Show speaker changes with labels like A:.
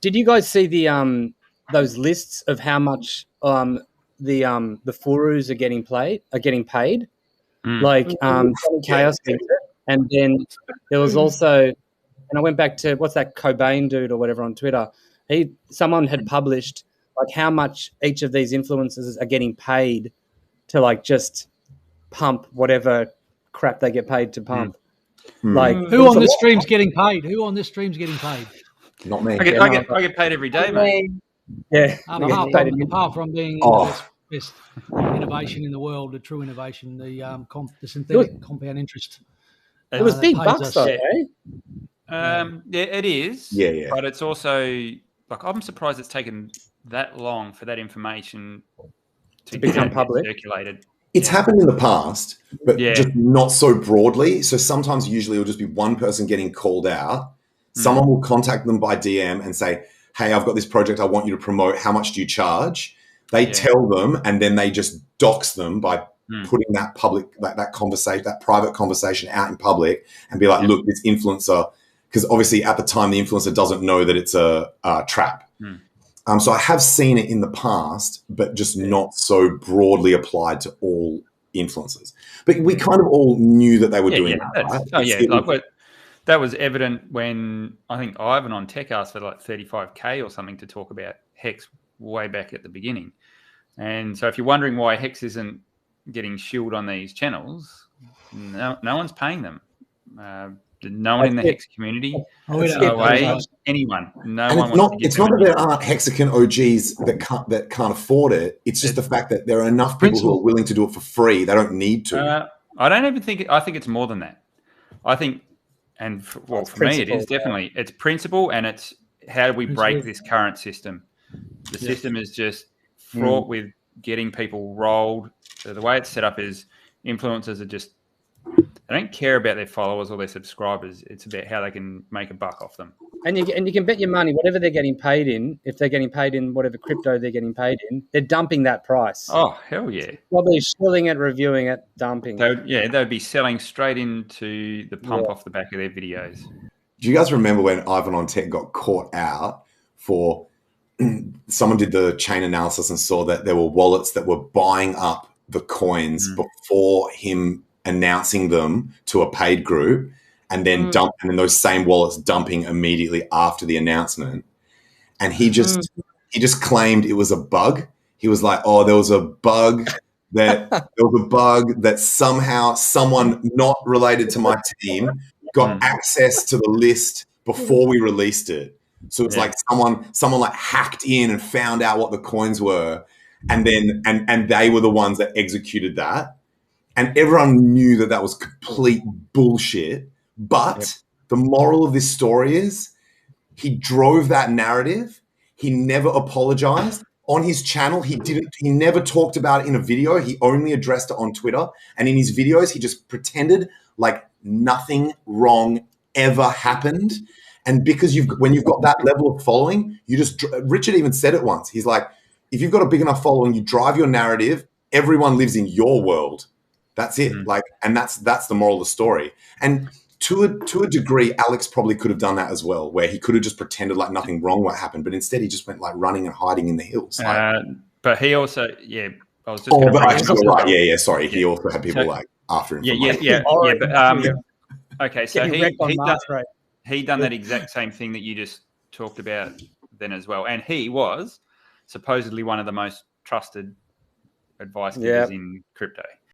A: Did you guys see the those lists of how much the Furus are getting paid? Like Johnny Chaos did it, and then there was also, and I went back to what's that Cobain dude or whatever on Twitter. Someone had published like how much each of these influencers are getting paid to like just pump whatever crap they get paid to pump. Like
B: who on this stream's getting paid? Who on this stream's getting paid?
C: Not me.
D: I get paid every day, mate.
A: Yeah.
B: Apart from being the best innovation in the world, the true innovation, the synthetic compound interest.
A: It was big bucks, though, eh?
D: Yeah, it is.
C: Yeah.
D: But it's also like I'm surprised it's taken that long for that information to
A: become public,
D: circulated.
C: It's happened in the past, but just not so broadly. So sometimes, usually, it'll just be one person getting called out. Someone will contact them by DM and say, "Hey, I've got this project I want you to promote. How much do you charge?" They tell them, and then they just dox them by putting that public, that conversation, that private conversation out in public, and be like, "Look, this influencer," because obviously at the time the influencer doesn't know that it's a trap. So I have seen it in the past, but just not so broadly applied to all influencers. But we kind of all knew that they were doing that. Right?
D: That was evident when I think Ivan on Tech asked for like 35K or something to talk about Hex way back at the beginning. And so if you're wondering why Hex isn't getting shilled on these channels, no one's paying them. No one in the Hex community, anyone.
C: It's not that there aren't Hexagon OGs that can't afford it. It's just the fact that there are enough people who are willing to do it for free. They don't need to.
D: I don't even think. I think it's more than that. I think, for me, it is definitely it's principle, and it's how do we break this current system? The system is just fraught with getting people rolled. So the way it's set up is influencers are just. They don't care about their followers or their subscribers. It's about how they can make a buck off them.
A: And you can bet your money, whatever they're getting paid in, if they're getting paid in whatever crypto they're getting paid in, they're dumping that price.
D: Oh, hell yeah.
A: Probably shilling it, reviewing it, dumping it.
D: They'd be selling straight into the pump off the back of their videos.
C: Do you guys remember when Ivan on Tech got caught out for someone did the chain analysis and saw that there were wallets that were buying up the coins before him announcing them to a paid group, and then and then those same wallets dumping immediately after the announcement. And he just claimed it was a bug. He was like, "Oh, there was a bug that somehow someone not related to my team got access to the list before we released it." So it's like someone like hacked in and found out what the coins were, and then and they were the ones that executed that. And everyone knew that was complete bullshit. But the moral of this story is he drove that narrative. He never apologized. On his channel, he never talked about it in a video. He only addressed it on Twitter. And in his videos, he just pretended like nothing wrong ever happened. And because when you've got that level of following, Richard even said it once. He's like, if you've got a big enough following, you drive your narrative, everyone lives in your world. That's it. And that's the moral of the story. And to a degree, Alex probably could have done that as well, where he could have just pretended like nothing wrong what happened, but instead he just went like running and hiding in the hills.
D: But he also, I was just.
C: Right. Sorry, he also had people like after him.
D: Okay, so he done that exact same thing that you just talked about then as well, and he was supposedly one of the most trusted advice givers in crypto.